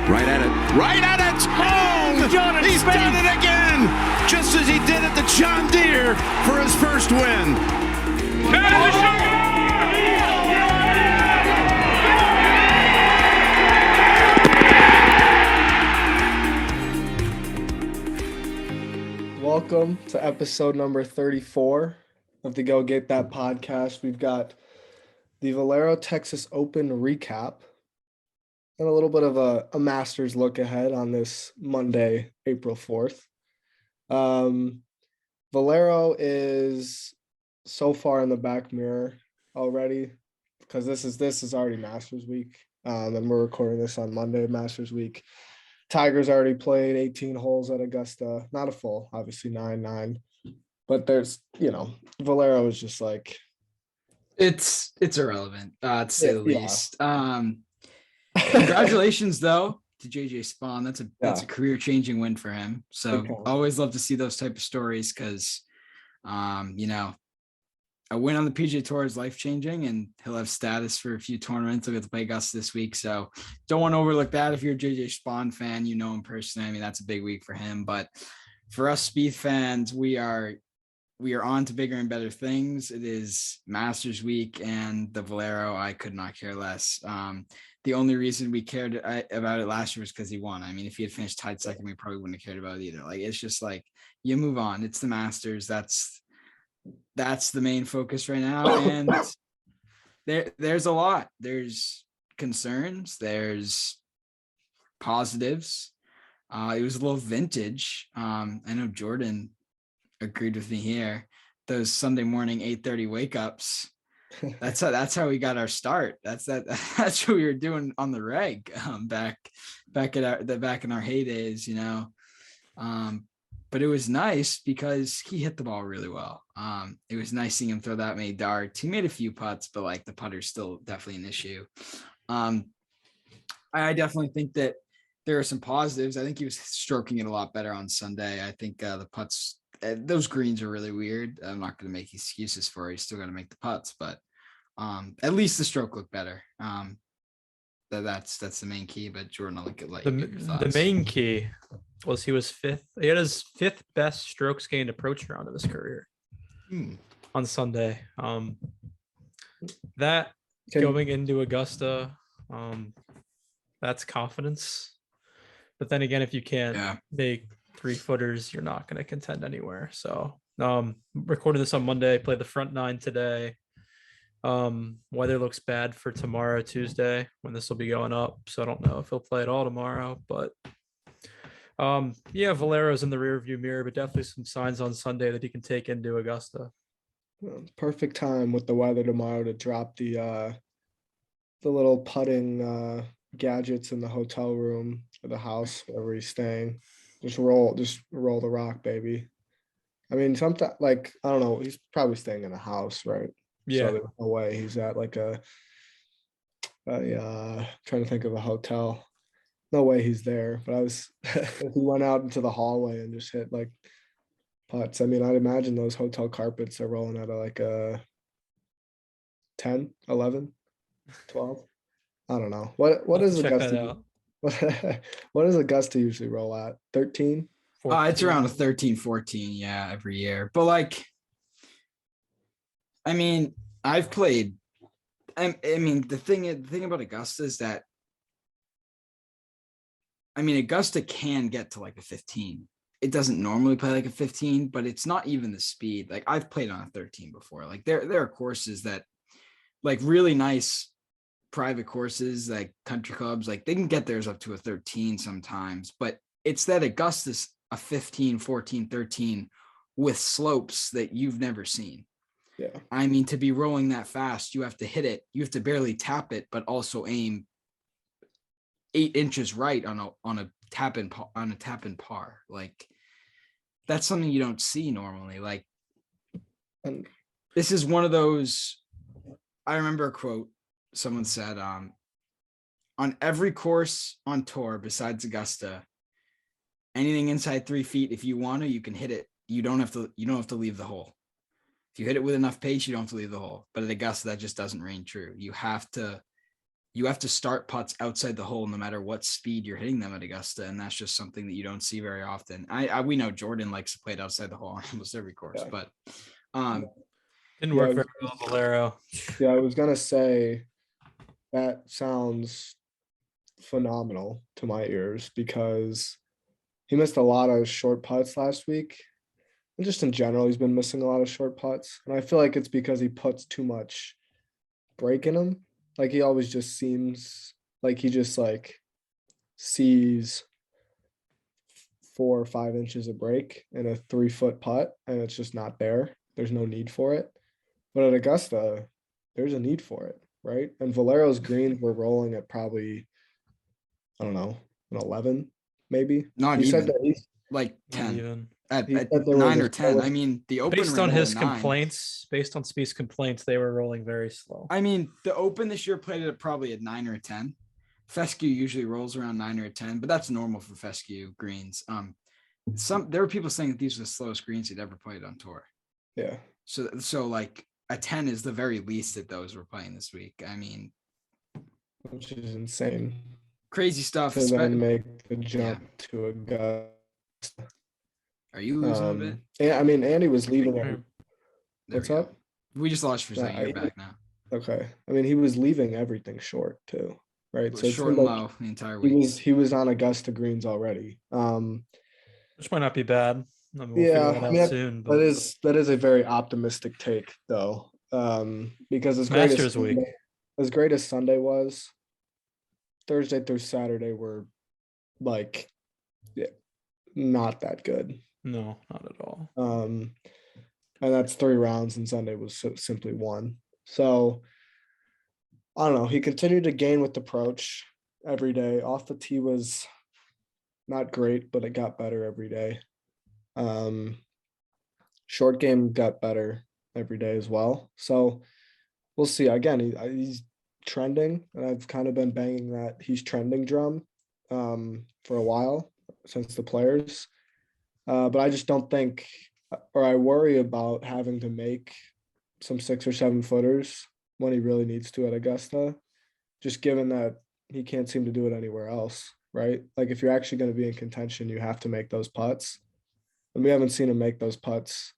Right at it. Right at it. Oh, Jordan he's Spieth. done it again. Just as he did at the John Deere for his first win. Welcome to episode number 34 of the Go Get That podcast. We've got the Valero Texas Open recap and a little bit of a Masters look ahead on this Monday, April 4th. Valero is so far in the back mirror already because this is already Masters week, and we're recording this on Monday, Masters week. Tiger's already played 18 holes at Augusta, not a full, obviously 9-9, but there's, Valero is just like, it's irrelevant, to say the least. Congratulations though to JJ Spawn. That's a career-changing win for him. So always love to see those type of stories because, a win on the PGA Tour is life-changing, and he'll have status for a few tournaments. He'll get to play Augusta this week, so don't want to overlook that. If you're a JJ Spawn fan, you know him personally. I mean, that's a big week for him. But for us Spieth fans, we are on to bigger and better things. It is Masters week, and the Valero, I could not care less. The only reason we cared about it last year was because he won. I mean, if he had finished tied second, we probably wouldn't have cared about it either. Like, it's just like, you move on. It's the Masters. That's the main focus right now. And there's a lot. There's concerns. There's positives. It was a little vintage. I know Jordan agreed with me here. Those Sunday morning 8:30 wake ups. That's how we got our start. That's what we were doing on the reg back in our heydays, But it was nice because he hit the ball really well. It was nice seeing him throw that many darts. He made a few putts, but like the putter's still definitely an issue. I definitely think that there are some positives. I think he was stroking it a lot better on Sunday. I think the putts, those greens are really weird. I'm not going to make excuses for it. He's still got to make the putts, but at least the stroke looked better. That's the main key. But Jordan, I'll let you get your thoughts. The main key was he was fifth. He had his fifth best strokes gained approach round of his career on Sunday. Going into Augusta, that's confidence. But then again, if you can't make 3-footers, you're not going to contend anywhere. So recorded this on Monday, played the front nine today. Weather looks bad for tomorrow, Tuesday, when this will be going up. So I don't know if he'll play at all tomorrow, but Valero's in the rear view mirror, but definitely some signs on Sunday that he can take into Augusta. Perfect time with the weather tomorrow to drop the little putting gadgets in the hotel room or the house, wherever he's staying. Just roll the rock, baby. I mean, sometimes, like, I don't know, he's probably staying in a house, right? Yeah. So there's no way he's at like trying to think of a hotel. No way he's there. But if he went out into the hallway and just hit like putts, I mean, I'd imagine those hotel carpets are rolling at like a 10, 11, 12. I don't know. What is Augusta? What does Augusta usually roll at? 13? It's around a 13, 14, every year. But like, I mean, I've played. I mean, the thing about Augusta is that, I mean, Augusta can get to like a 15. It doesn't normally play like a 15, but it's not even the speed. Like, I've played on a 13 before. Like, there are courses that, like, really nice private courses, like country clubs, like they can get theirs up to a 13 sometimes, but it's that Augusta's a 15, 14, 13 with slopes that you've never seen. Yeah. I mean, to be rolling that fast, you have to hit it. You have to barely tap it, but also aim 8 inches right on a tap in par. Like, that's something you don't see normally. Like, this is one of those. I remember a quote someone said, on every course on tour besides Augusta, anything inside 3 feet, if you want to, you can hit it. You don't have to leave the hole. If you hit it with enough pace, you don't have to leave the hole. But at Augusta, that just doesn't ring true. You have to you have to start putts outside the hole no matter what speed you're hitting them at Augusta, and that's just something that you don't see very often. We know Jordan likes to play it outside the hole on almost every course, Yeah. but Didn't work very well, Valero. Yeah, I was gonna say that sounds phenomenal to my ears because he missed a lot of short putts last week. And just in general, he's been missing a lot of short putts. And I feel like it's because he puts too much break in him. Like he always just seems like he just like sees 4 or 5 inches of break in a 3-foot putt, and it's just not there. There's no need for it. But at Augusta, there's a need for it, right? And Valero's greens were rolling at probably, I don't know, an 11, maybe. not He said even that he's like Not 10 even. at he said they were 9 the or 10. I slowest. mean, the Open Based ran on well his at 9. complaints, based on Spieth's complaints, they were rolling very slow. I mean, the Open this year played it probably at 9 or 10. Fescue usually rolls around 9 or 10, but that's normal for fescue greens. There were people saying that these were the slowest greens he'd ever played on tour. Yeah. So like a 10 is the very least that those were playing this week. I mean, Which is insane crazy stuff. to then make the jump to Augusta. Are you losing a bit? And I mean, Andy was leaving. There What's we go. up? We just lost you for a second. Yeah, You're back now. Okay. I mean, he was leaving everything short too, right? It was So short and low the entire week. he was on Augusta greens already. Which might not be bad. I mean, we'll Yeah, figure that I mean, out soon. But that is a very optimistic take though. Because as great Masters week. as great as Sunday was, Thursday through Saturday were like, yeah, not that good. No, not at all. And that's 3 rounds, and Sunday was simply 1. So I don't know. He continued to gain with approach every day. Off the tee was not great, but it got better every day. Short game got better every day as well. So we'll see. Again, he's trending, and I've kind of been banging that he's trending drum for a while since the Players. But I just don't think, or I worry about having to make some 6 or 7 footers when he really needs to at Augusta, just given that he can't seem to do it anywhere else, right? Like if you're actually going to be in contention, you have to make those putts. And we haven't seen him make those putts.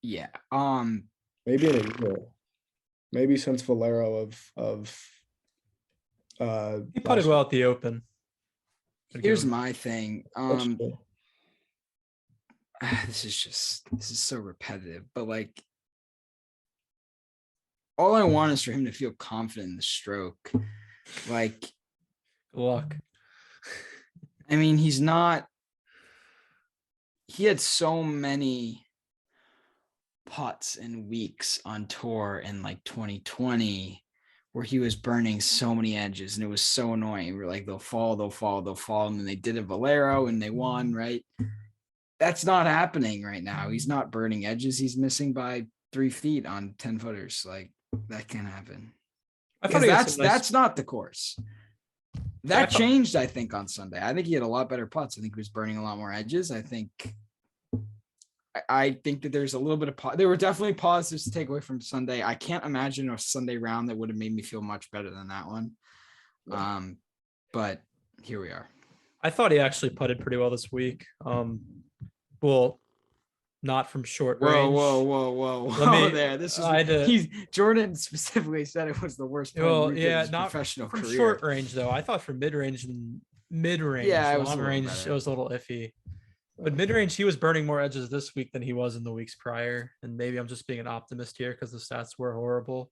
Yeah. Maybe in a year. Maybe since Valero of He putted well at the Open. Here's my thing. That's true. This is so repetitive, but like all I want is for him to feel confident in the stroke. Like, Good luck. I mean, he had so many putts and weeks on tour in like 2020 where he was burning so many edges and it was so annoying. We're like, they'll fall. And then they did a Valero and they won, right? That's not happening right now. He's not burning edges. He's missing by 3 feet on 10 footers. Like that can't happen. That's not the course. That changed, I think, on Sunday. I think he had a lot better putts. I think he was burning a lot more edges. I think that there's a little bit of there were definitely positives to take away from Sunday. I can't imagine a Sunday round that would have made me feel much better than that one. But here we are. I thought he actually putted pretty well this week. Well, not from short range. Whoa. There. This is Jordan specifically said it was the worst. Well, yeah, not professional from career. short range though. I thought from mid range, Yeah, long range, it was a little iffy. But mid range, he was burning more edges this week than he was in the weeks prior. And maybe I'm just being an optimist here because the stats were horrible.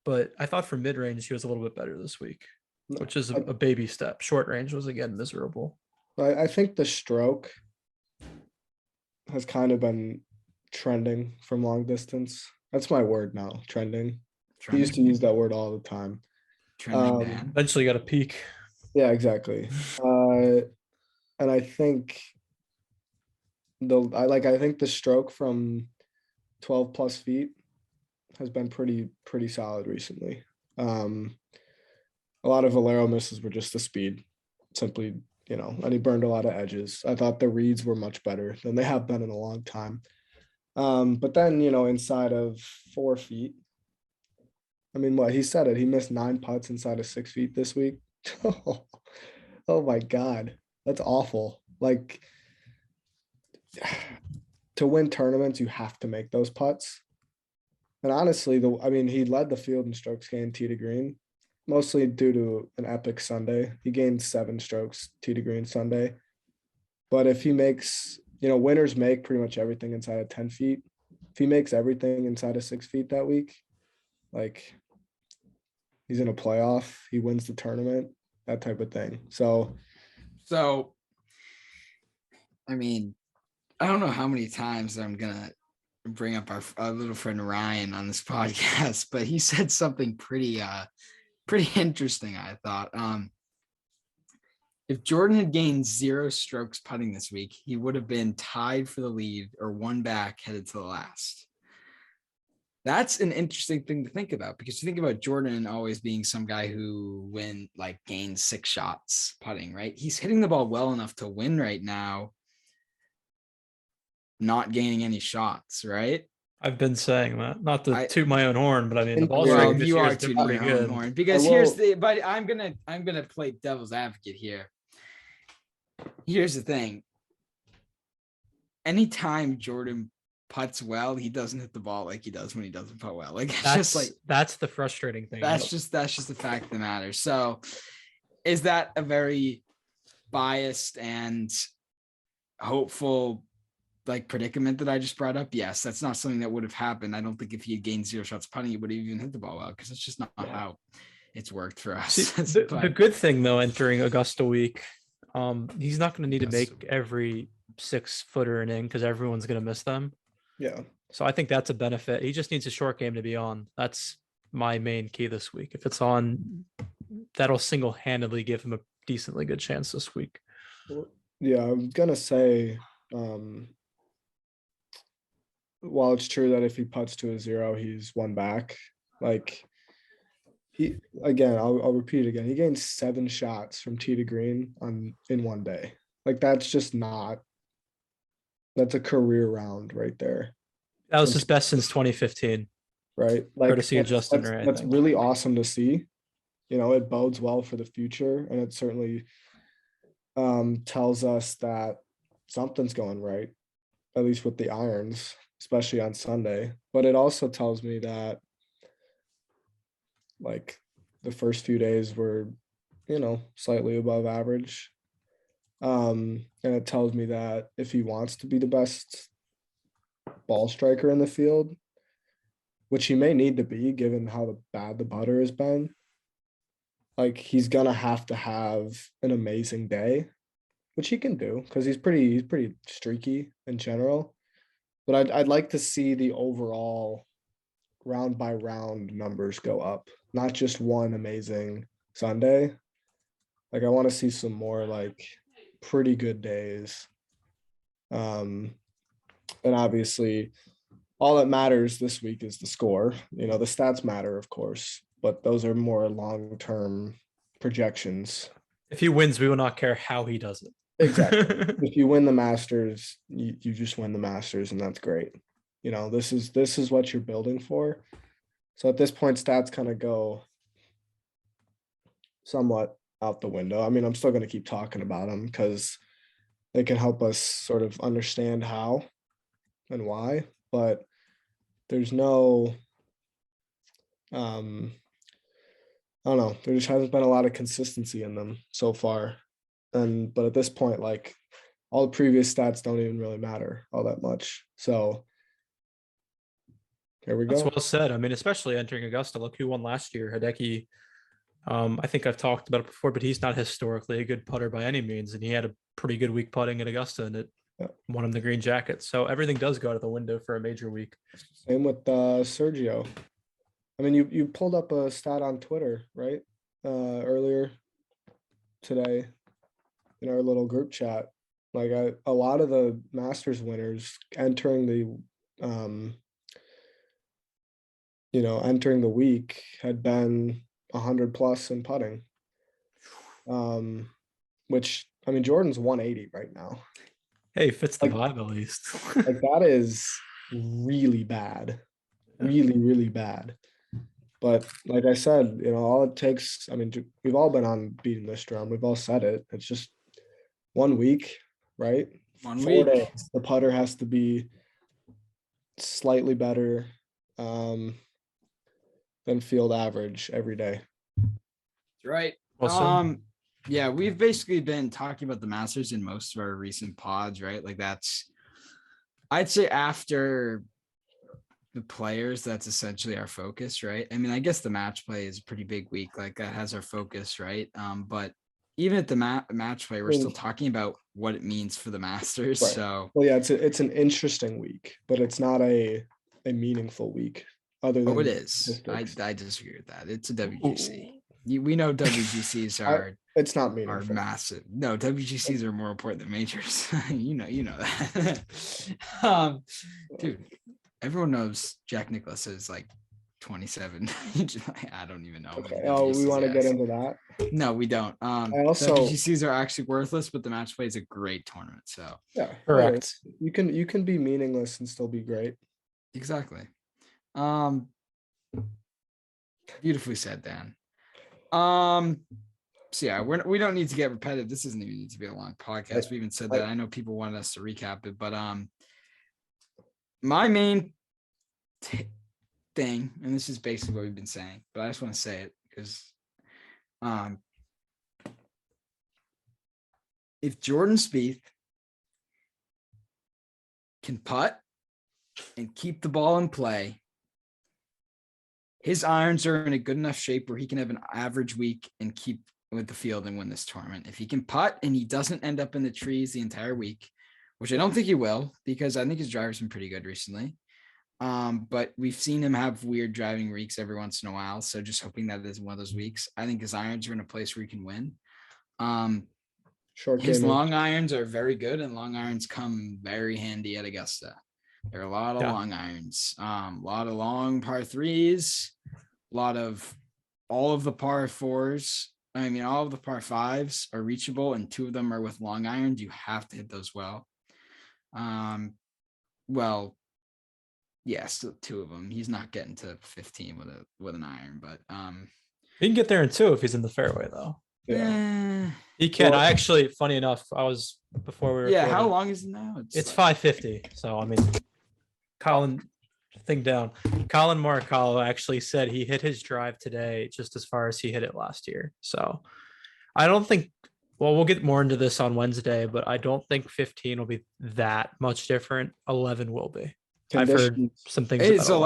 But I thought for mid range, he was a little bit better this week, which is a baby step. Short range was again miserable. I think the stroke has kind of been trending from long distance. That's my word now, trending. He used to use that word all the time. Trending man. Eventually got a peak. Yeah, exactly. And I think I think the stroke from 12 plus feet has been pretty solid recently. A lot of Valero misses were just the speed, simply, and he burned a lot of edges. I thought the reads were much better than they have been in a long time. But then, inside of 4 feet, I mean, what he said it. He missed 9 putts inside of 6 feet this week. Oh my God, that's awful. Like to win tournaments, you have to make those putts. And honestly, he led the field in strokes gained tee to green, mostly due to an epic Sunday. He gained 7 strokes tee to green Sunday. But if he makes, winners make pretty much everything inside of 10 feet. If he makes everything inside of 6 feet that week, like he's in a playoff, he wins the tournament, that type of thing. So, I mean, I don't know how many times I'm gonna bring up our little friend Ryan on this podcast, but he said something pretty interesting, I thought. If Jordan had gained 0 strokes putting this week, he would have been tied for the lead or 1 back headed to the last. That's an interesting thing to think about, because you think about Jordan always being some guy who gains 6 shots putting, right? He's hitting the ball well enough to win right now, not gaining any shots, right? I've been saying that, not to toot my own horn, but I mean the ball Well, striking this you year are has been tooting pretty your own good. horn, because but I'm gonna play devil's advocate here. Here's the thing. Anytime Jordan putts well, he doesn't hit the ball like he does when he doesn't putt well. Like that's the frustrating thing. That's just the fact of the matter. So is that a very biased and hopeful predicament that I just brought up? Yes, that's not something that would have happened. I don't think if he had gained 0 shots putting, he would have even hit the ball well, because it's just not how it's worked for us. See, the good thing though, entering Augusta week, he's not going to need to make every 6-footer and in, because everyone's going to miss them. Yeah. So I think that's a benefit. He just needs a short game to be on. That's my main key this week. If it's on, that'll single-handedly give him a decently good chance this week. Yeah, I'm gonna say, while it's true that if he putts to a 0, he's 1 back. I'll repeat it again. He gained 7 shots from tee to green in 1 day. That's a career round right there. That was his best since 2015. Right. Courtesy of Justin Ray. That's really awesome to see. It bodes well for the future, and it certainly tells us that something's going right, at least with the irons, especially on Sunday. But it also tells me that the first few days were, slightly above average. And it tells me that if he wants to be the best ball striker in the field, which he may need to be given how bad the putter has been, he's gonna have to have an amazing day, which he can do because he's pretty streaky in general. But I'd like to see the overall round by round numbers go up, not just one amazing Sunday. I want to see some more pretty good days. And obviously all that matters this week is the score. The stats matter, of course, but those are more long-term projections. If he wins, we will not care how he does it. Exactly. If you win the Masters, you just win the Masters, and that's great. This is what you're building for. So at this point, stats kind of go somewhat out the window. I'm still going to keep talking about them because they can help us sort of understand how and why, but there's no, I don't know. There just hasn't been a lot of consistency in them so far. But at this point, all the previous stats don't even really matter all that much. So here we go. That's well said. Especially entering Augusta. Look who won last year. Hideki. I think I've talked about it before, but he's not historically a good putter by any means, and he had a pretty good week putting at Augusta, and it won him the green jacket. So everything does go out of the window for a major week. Same with Sergio. You pulled up a stat on Twitter, right? Earlier today in our little group chat. A lot of the Masters winners entering the week had been 100 plus in putting, which Jordan's 180 right now. Hey, fits the vibe at least. That is really bad, really bad. But like I said, all it takes, I mean, we've all been on beating this drum. We've all said it. It's just 1 week, right? 1 4 week. days. The putter has to be slightly better than field average every day. Right. Awesome. Yeah, we've basically been talking about the Masters in most of our recent pods, right? Like I'd say after the players, that's essentially our focus, right? I mean, I guess the match play is a pretty big week, like that has our focus, right? But even at the match play, we're still talking about what it means for the Masters. Right. So, well, yeah, it's an interesting week, but it's not a meaningful week. Other than it is. statistics. I disagree with that. It's a WGC. We know WGCs are it's not are meaningful. massive. No, WGCs are more important than majors. you know that. Dude, everyone knows Jack Nicklaus is like 27. I don't even know. Okay. Oh, we want to get into that. No, we don't. WGCs are actually worthless, but the match play is a great tournament. So yeah, Correct. You can be meaningless and still be great. Exactly. Beautifully said, Dan. So yeah, we don't need to get repetitive. This doesn't even need to be a long podcast. We even said that. I know people wanted us to recap it, but my main thing, and this is basically what we've been saying, but I just want to say it because if Jordan Spieth can putt and keep the ball in play, his irons are in a good enough shape where he can have an average week and keep with the field and win this tournament. If he can putt and he doesn't end up in the trees the entire week, which I don't think he will, because I think his driver's been pretty good recently. But we've seen him have weird driving weeks every once in a while. So just hoping that it isn't one of those weeks. I think his irons are in a place where he can win. His long irons are very good, and long irons come very handy at Augusta. There are a lot of long irons, a lot of long par threes, a lot of all of the par fours. I mean, all of the par fives are reachable, and 2 of them are with long irons. You have to hit those well. Yes, 2 of them. He's not getting to 15 with an iron, but he can get there in 2 if he's in the fairway, though. Yeah, he can. I actually, funny enough, I was before we were. Yeah, how long is it now? It's 550. So I mean, Colin Morikawa actually said he hit his drive today just as far as he hit it last year. So I don't think. Well, we'll get more into this on Wednesday, but I don't think 15 will be that much different. 11 will be. I've heard some things. Well,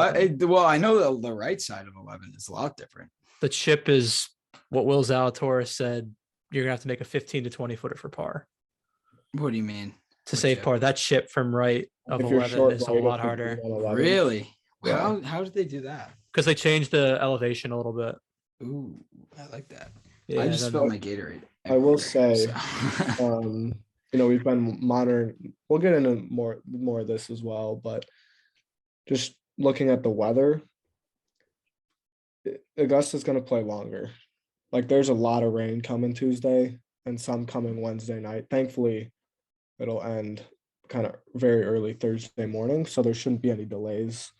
I know the right side of 11 is a lot different. The chip is what Will Zalatoris said. You're gonna have to make a 15 to 20 footer for par. What do you mean? To save par, that chip from right of 11 is a lot harder. Really? Yeah. How did they do that? Because they changed the elevation a little bit. Ooh, I like that. Yeah, I just spilled my Gatorade. I will say, we've been monitoring. We'll get into more of this as well, but just looking at the weather, Augusta's going to play longer. Like there's a lot of rain coming Tuesday and some coming Wednesday night. Thankfully, it'll end kind of very early Thursday morning, so there shouldn't be any delays,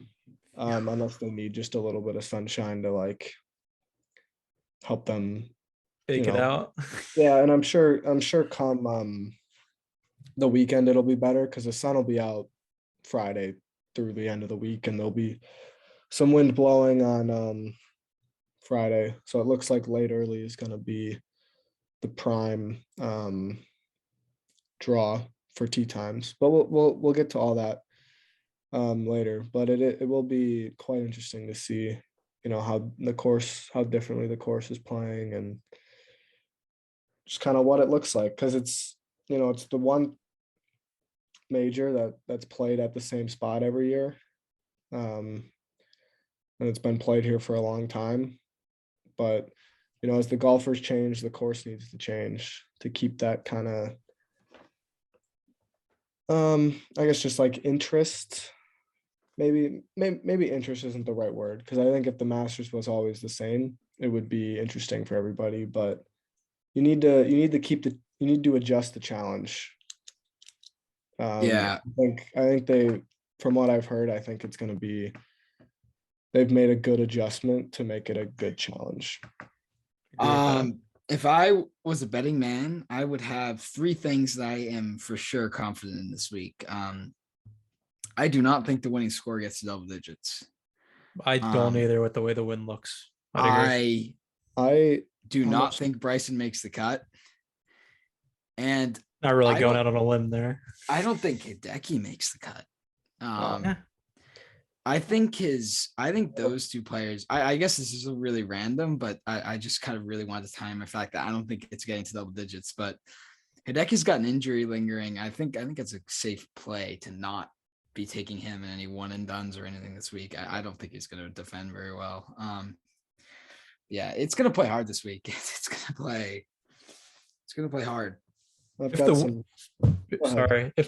unless they need just a little bit of sunshine to like help them fake it out. Yeah, and I'm sure come the weekend it'll be better because the sun will be out Friday through the end of the week, and there'll be some wind blowing on Friday. So it looks like late early is going to be the prime draw for tee times. But we'll get to all that later. But it will be quite interesting to see, how differently the course is playing and just kind of what it looks like, because it's the one major that's played at the same spot every year, and it's been played here for a long time. But as the golfers change, the course needs to change to keep that kind of I guess just like interest. Maybe interest isn't the right word, because I think if the Masters was always the same, it would be interesting for everybody. But you need to adjust the challenge. I think they, from what I've heard, I think it's going to be they've made a good adjustment to make it a good challenge. If I was a betting man, I would have 3 things that I am for sure confident in this week. I do not think the winning score gets to double digits. I don't either with the way the wind looks. I do not think Bryson makes the cut. And not really going out on a limb there. I don't think Hideki makes the cut. I think those 2 players, I guess this is really random, but I just kind of really wanted to time the fact that I don't think it's getting to double digits, but Hideki's got an injury lingering. I think it's a safe play to not be taking him in any one and dones or anything this week. I don't think he's going to defend very well. Yeah, it's going to play hard this week. It's going to play hard. If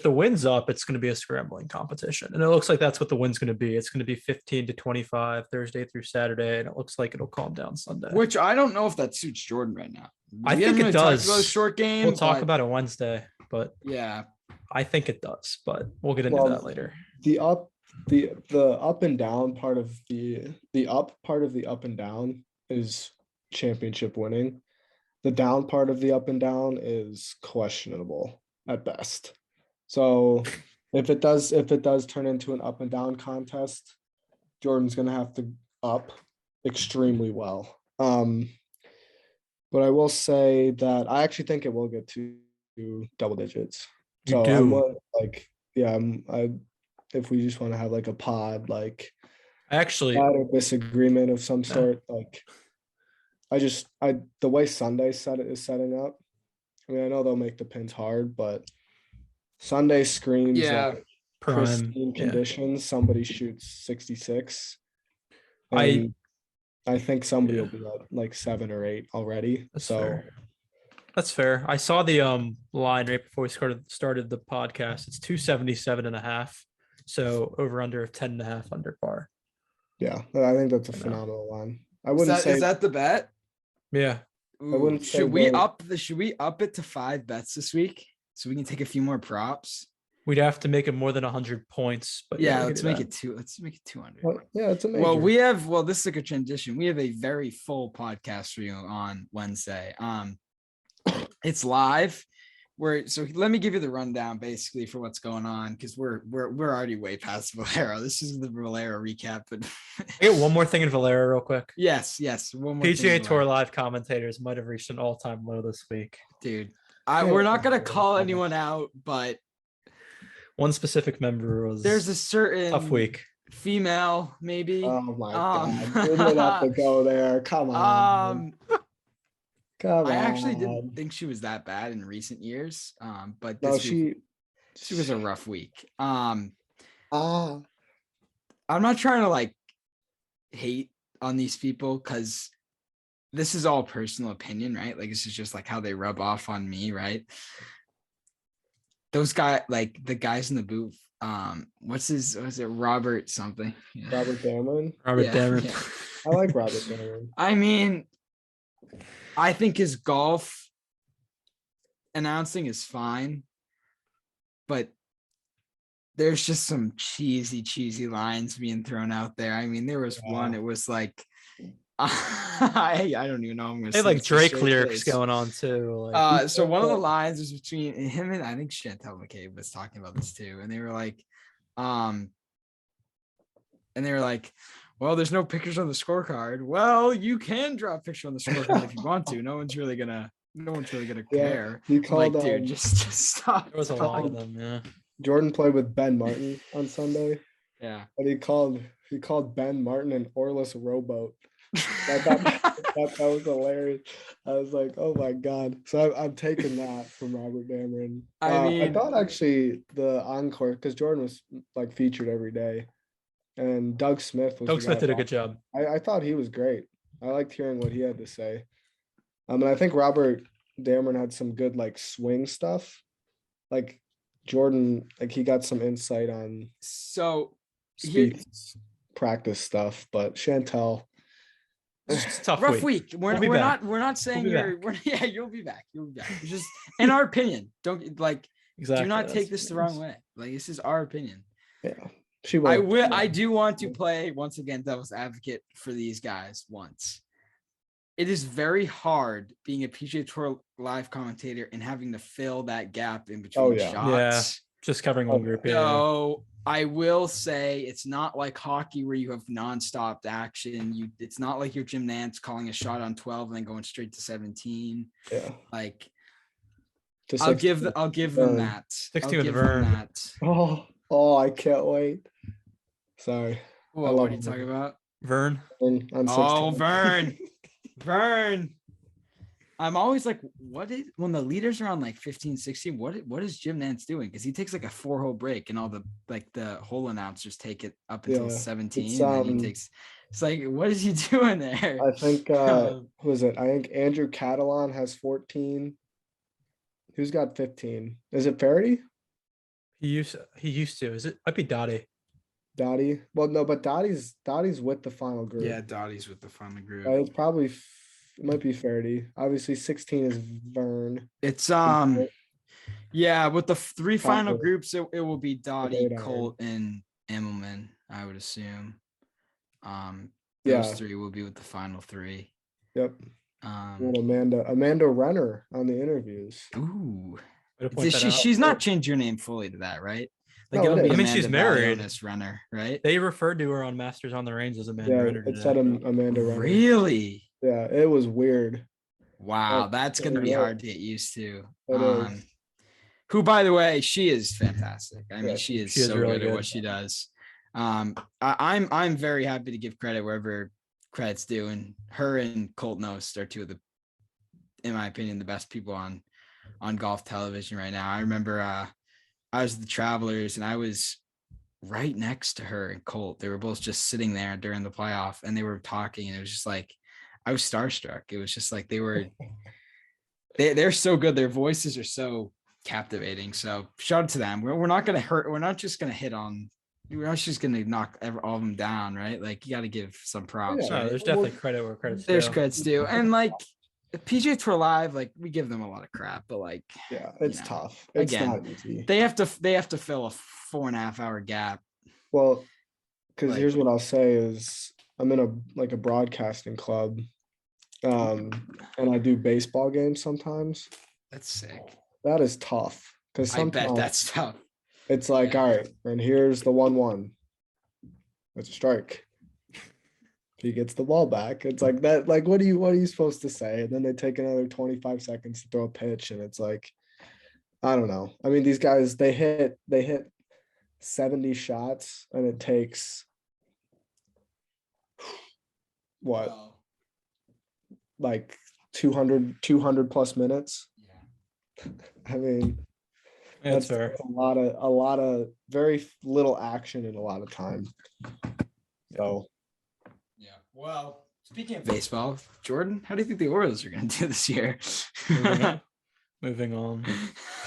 the wind's up, it's going to be a scrambling competition. And it looks like that's what the wind's going to be. It's going to be 15 to 25 Thursday through Saturday. And it looks like it'll calm down Sunday. Which I don't know if that suits Jordan right now. I think it does. About a short game. We'll talk about it Wednesday, but yeah, I think it does, but we'll get into that later. The up and down part of the up and down is championship winning. The down part of the up and down is questionable at best. So if it does turn into an up and down contest, Jordan's going to have to up extremely well. But I will say that I actually think it will get to double digits. So if we just want to have like a pod, like a disagreement of some sort, like the way Sunday is setting up. I mean, I know they'll make the pins hard, but Sunday screams like pristine conditions. Somebody shoots 66. I think somebody will be at like 7 or 8 already. That's fair. I saw the line right before we started the podcast. It's 277.5. So over under 10.5 under par. Yeah, I think that's a phenomenal line. I wouldn't say is that the bet? Yeah. Should we up it to 5 bets this week so we can take a few more props? We'd have to make it more than 100 points, but let's make it 200. Well, it's a major. This is a good transition. We have a very full podcast for you on Wednesday. It's live. So let me give you the rundown basically for what's going on, because we're already way past Valero. This is the Valero recap, but I get one more thing in Valero real quick. Yes, one more. PGA Tour live commentators might have reached an all-time low this week, dude. We're not gonna call anyone out, but one specific member was. There's a certain tough week. Female, maybe. Oh my god! We didn't have to go there. Come on. I actually didn't think she was that bad in recent years. But she was a rough week. I'm not trying to like hate on these people, because this is all personal opinion, right? Like, this is just like how they rub off on me, right? Those guys, like the guys in the booth. Was it Robert something? Yeah. Robert Dameron. Dameron. I like Robert Dameron. I mean, I think his golf announcing is fine, but there's just some cheesy lines being thrown out there. I mean, there was one, it was like, I don't even know. I'm gonna say like Drake lyrics going on too. Like, so one of the lines was between him and I think Chantel McCabe was talking about this too, and they were like, well, there's no pictures on the scorecard. Well, you can draw a picture on the scorecard if you want to. No one's really gonna care. He called, like, dude, just stop. There was a lot of them. Yeah. Jordan played with Ben Martin on Sunday. Yeah. And he called Ben Martin an oarless rowboat. I thought that was hilarious. I was like, oh my god. So I'm taking that from Robert Dameron. I thought actually the encore, because Jordan was like featured every day. And Doug Smith did a good job. I thought he was great. I liked hearing what he had to say. And I think Robert Dameron had some good like swing stuff. Like Jordan, like he got some insight on Spieth's practice stuff, but Chantel. It's a tough rough week. We're not saying you'll be back. You'll be back. It's just in our opinion. Don't like do not take this the wrong way. Like, this is our opinion. Yeah. She will. I do want to play once again devil's advocate for these guys once. It is very hard being a PGA Tour live commentator and having to fill that gap in between shots. Yeah, just covering one group. So I will say it's not like hockey where you have nonstop action. It's not like your Jim Nantz calling a shot on 12 and then going straight to 17. Yeah. Like I'll give them that. 16 with Vern. Oh, I can't wait. Sorry. What are you talking about? Vern. I'm 16. Vern. Vern. I'm always like, when the leaders are on like 15, 16, what is Jim Nantz doing? Because he takes like a 4-hole break and all the hole announcers take it up until 17. And it's like, what is he doing there? I think who is it? I think Andrew Catalan has 14. Who's got 15? Is it Faraday? He used to. Is it? Might be Dottie. Dottie. Well, no, but Dottie's with the final group. Yeah, Dottie's with the final group. It's probably it might be Faraday. Obviously, 16 is Vern. It's yeah, with the 3 final groups, it will be Dottie, Colt, and Immelman, I would assume. Those 3 will be with the final 3. Yep. Amanda Renner on the interviews. Ooh. She's not changed your name fully to that, right? Like no, it'll be she's married. Renner, right? They referred to her on Masters on the Range as Amanda Renner. It said Amanda Renner. Really? Yeah, it was weird. Wow, that's gonna be hard to get used to. It is. Who, by the way, she is fantastic. I mean, she is so really good at what she does. I'm very happy to give credit wherever credit's due, and her and Colt Knost are 2 of the, in my opinion, the best people on golf television right now. I remember I was the Travelers and I was right next to her and Colt. They were both just sitting there during the playoff and they were talking, and it was just like I was starstruck. It was just like they're so good. Their voices are so captivating. So shout out to them. We're not gonna hurt. We're not just gonna we're not just gonna knock all of them down, right? Like you got to give some props. Right? There's definitely credit where credit's due. There's credits due, and like PGA Tour Live, like we give them a lot of crap, but like it's tough. It's not easy. They have to fill a 4.5 hour gap. Well, because here's what I'll say is I'm in a broadcasting club, and I do baseball games sometimes. That's sick. That is tough because I bet that's tough. It's like, all right, and here's the 1-1. It's a strike. He gets the ball back. It's like that. Like, what are you supposed to say? And then they take another 25 seconds to throw a pitch, and it's like, I don't know. I mean, these guys they hit 70 shots, and it takes what, like 200 plus minutes. Yeah. I mean, that's fair. A lot of very little action in a lot of time. So. Yeah. Well, speaking of baseball, Jordan, how do you think the Orioles are going to do this year? Moving on.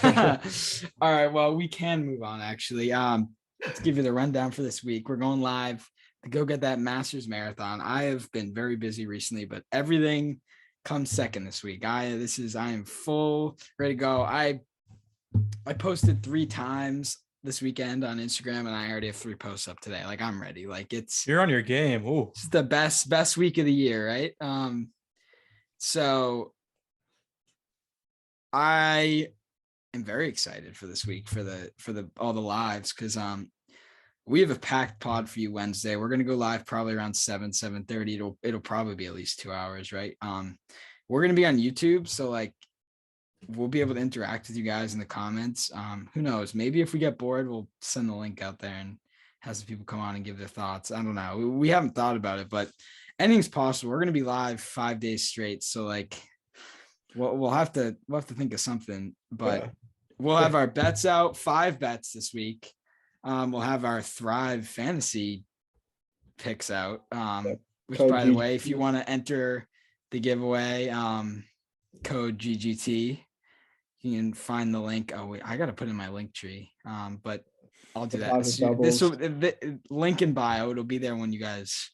All right. Well, we can move on, actually. Let's give you the rundown for this week. We're going live to go get that Masters Marathon. I have been very busy recently, but everything comes second this week. I am full, ready to go. I posted 3 times this weekend on Instagram, and I already have 3 posts up today. Like I'm ready. Like you're on your game. Ooh. It's the best week of the year, right? So I am very excited for this week for the all the lives, because we have a packed pod for you Wednesday. We're gonna go live probably around 7:30. It'll probably be at least 2 hours, right? We're gonna be on YouTube, so like we'll be able to interact with you guys in the comments. Who knows? Maybe if we get bored, we'll send the link out there and have some people come on and give their thoughts. I don't know. We haven't thought about it, but anything's possible. We're gonna be live 5 days straight, so like we'll have to think of something. But we'll have our bets out, 5 bets this week. We'll have our Thrive Fantasy picks out. Which, by the way, if you want to enter the giveaway, code GGT. You can find the link. Oh wait, I gotta put in my link tree. But I'll do that. The link in bio. It'll be there when you guys,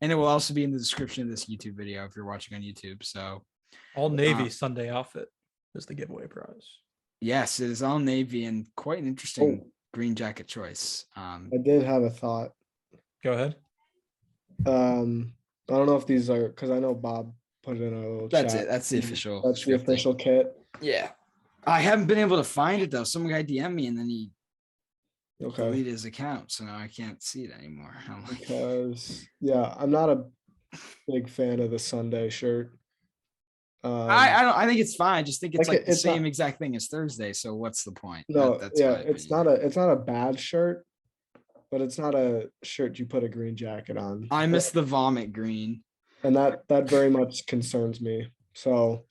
and it will also be in the description of this YouTube video if you're watching on YouTube. So, all navy Sunday outfit is the giveaway prize. Yes, it is all navy and quite an interesting green jacket choice. I did have a thought. Go ahead. I don't know if these are because I know Bob put it in a little That's chat. it. That's the official. That's the 50. official kit. Yeah. I haven't been able to find it though. Some guy DM'd me and then he Okay. deleted his account, so now I can't see it anymore. I'm like, Because I'm not a big fan of the Sunday shirt. I think it's fine. I just think it's like like the it's same not- exact thing as Thursday. So what's the point? No, That's yeah, my it's opinion. not a bad shirt, but it's not a shirt you put a green jacket on. I miss the vomit green. And that very much concerns me. So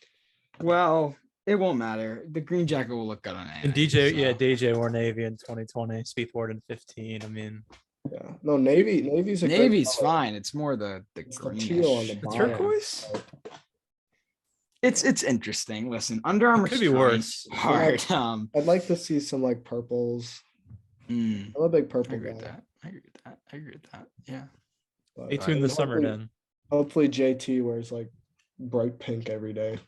Well, it won't matter. The green jacket will look good on it. And DJ wore navy in 2020. Spieth wore it in 15. I mean, yeah, no, navy's a great Navy's color. fine. It's more the It's the teal on greenish. the the bottom. turquoise It's interesting. Listen, Under Armour could be worse. hard. I'd like to see some like purples. I'm a big I purple agree with guy. that. I agree with that. Yeah. But Stay tuned this summer hopefully- then. Hopefully JT wears like bright pink every day.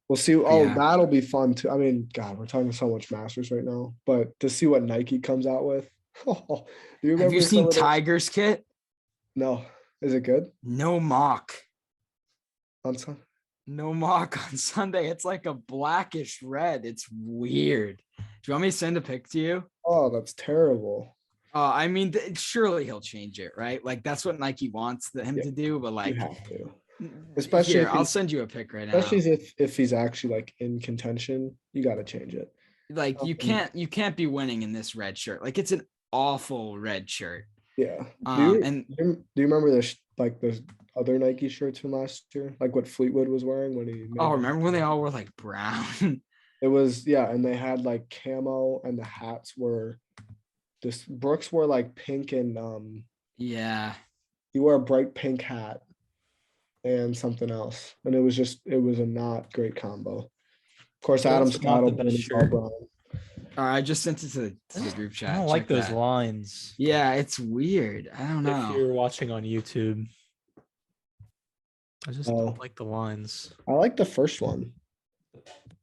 We'll see. Oh, Yeah. that'll be fun too. I mean, God, we're talking so much Masters right now, but to see what Nike comes out with. Do you remember Have you some seen of the- Tiger's kit? No, is it good? No mock. On some? No mock on Sunday. It's like a blackish red. It's weird. Do you want me to send a pic to you? Oh, that's terrible. I mean, surely he'll change it, right? Like that's what Nike wants him Yeah, to do. But You like, have to, especially here, if I'll he's- send you a pic right now. especially if he's actually like in contention. You got to change it. Like you can't be winning in this red shirt. Like it's an awful red shirt. Yeah. And Do you remember the other Nike shirts from last year? Like what Fleetwood was wearing when he made oh, them? remember when they all were like brown? It was, yeah, and they had like camo and the hats were just Brooks wore like pink and Yeah. he wore a bright pink hat and something else. And it was a not great combo. Of course, Well, Adam that's Scott not the will best win shirt. all brown. I just sent it to the group chat. I don't like Check those that. lines. Yeah, it's weird. I don't If know. you're watching on YouTube, I just Oh. don't like the lines. I like the first one.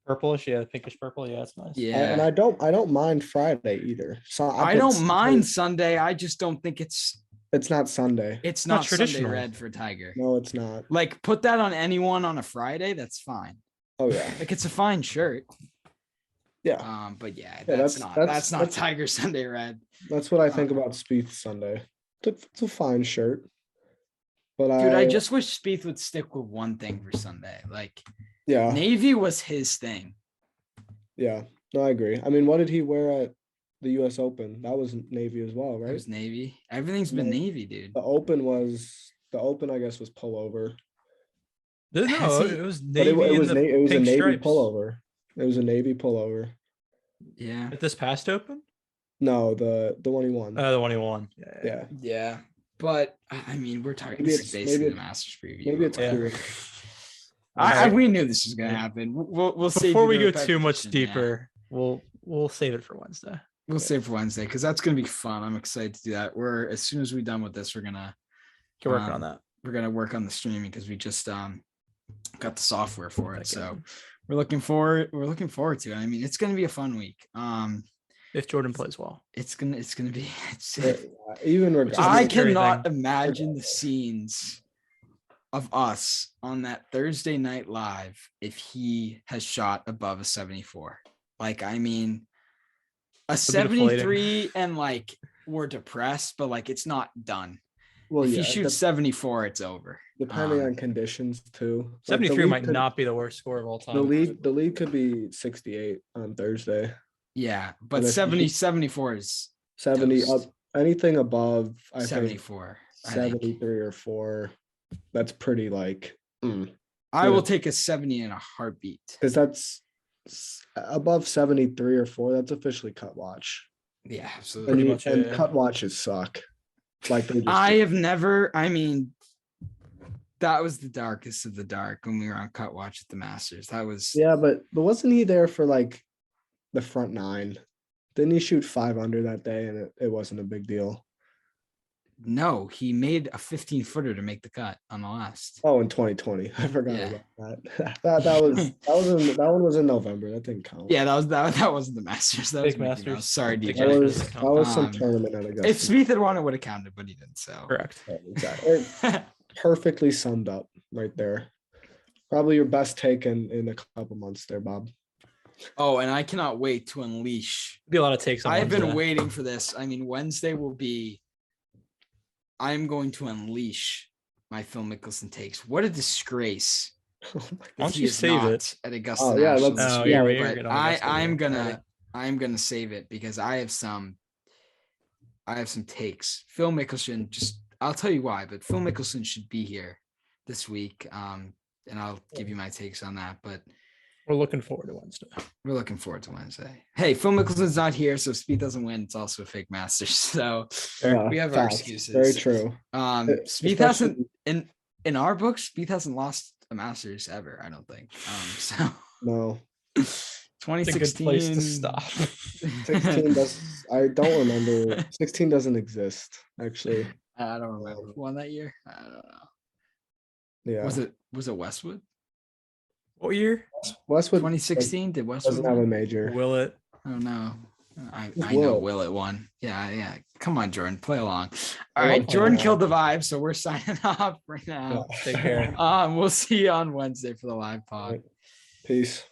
Purplish, yeah, pinkish purple, yeah, it's nice. Yeah. And I don't mind Friday either. So I don't mind Sunday. I just don't think it's Not Sunday. not not Sunday traditional. red for Tiger. No, it's not. Like put that on anyone on a Friday, that's fine. Oh yeah. Like it's a fine shirt. Yeah. But yeah, Yeah, that's that's- not Tiger Sunday red. That's what I think about Spieth Sunday. It's a fine shirt. But Dude, I just wish Spieth would stick with one thing for Sunday. Like yeah. navy was his thing. Yeah, no, I agree. I mean, what did he wear at the U.S. Open? That was navy as well, It right? was navy. Everything's been No. navy, dude. The Open, I guess, was pullover, No, Has he- it was but navy. it was and the it was a pink navy stripes. pullover. It was a navy pullover. Yeah. At this past open? No, the one he won. The one he won. Yeah, Yeah. But I mean, we're talking Maybe this is it's- basically maybe the Masters preview. maybe it's Yeah. cool. We knew this was gonna happen. We'll save Before you we the go too much repetition, yeah. deeper, we'll save it for Wednesday. We'll save for Wednesday because that's gonna be fun. I'm excited to do that. As soon as we're done with this, we're gonna Get working on that. work on the streaming because we just got the software for it. So we're looking forward to it. I mean, it's gonna be a fun week. If Jordan plays well. It's gonna be Even Which is regardless, I a scary cannot thing. imagine the scenes of us on that Thursday night live if he has shot above a 74. Like, I mean, a It'll be deflating. 73 and like we're depressed, but like it's not done. well, If yeah, he shoots 74, it's over. depending um, on conditions too. Like, the 73 lead might could- not be the worst score of all time. The lead could be 68 on Thursday. Yeah, but And if he- 74 is 70 Toast. up, anything above I think 74. I think. 73 or 4. That's pretty like I Yeah. will take a 70 in a heartbeat. because that's above 73 or 4. That's officially cut watch. Yeah, And, absolutely. Pretty much, and yeah. cut watches suck. Like they just I have never, I mean, that was the darkest of the dark when we were on cut watch at the Masters. That was yeah, but wasn't he there for like the front 9? Didn't he shoot 5 under that day and it wasn't a big deal? No, he made a 15-footer to make the cut on the last. Oh, in 2020. I forgot Yeah. about that. that one was in November. That didn't count. Yeah, that wasn't the Masters. That was Big Mickey Masters. Mouse. Sorry, Big That DJ. was, Masters. that was some Um, tournament at Augusta. If Spieth had won, it would have counted, but he didn't. So Correct. Yeah, exactly. Perfectly summed up right there. Probably your best take in a couple months there, Bob. Oh, and I cannot wait to unleash. Be a lot of takes on I've been Wednesday. waiting for this. I mean, Wednesday will be. I'm going to unleash my Phil Mickelson takes. What a disgrace! Oh my Why that don't he you is save not it? at Augusta Oh, yeah, National let's- this Oh, week, you're but gonna Augusta, I'm gonna save it because I have some takes. Phil Mickelson, I'll tell you why, but Phil Mickelson should be here this week. And I'll give you my takes on that. But We're looking forward to Wednesday. we're looking forward to Wednesday. Hey, Phil Mickelson's not here, so if Spieth doesn't win, it's also a fake Masters. So Yeah, we have our facts. excuses. Very true. Spieth hasn't in our books. Spieth hasn't lost a Masters ever. I don't think. So No. It's a 2016 good place to stop. 16 does. I don't remember. 16 doesn't exist actually. I don't remember who won that year. I don't know. Yeah. Was it Westwood? What year? Westwood 2016? Did Westwood doesn't have a win? major. Will it? I don't know. I Who's know Willett? Willett won. Yeah. Come on, Jordan, play along. All I right, love Jordan playing killed the vibe, so we're signing off right now. Take care. We'll see you on Wednesday for the live pod. Peace.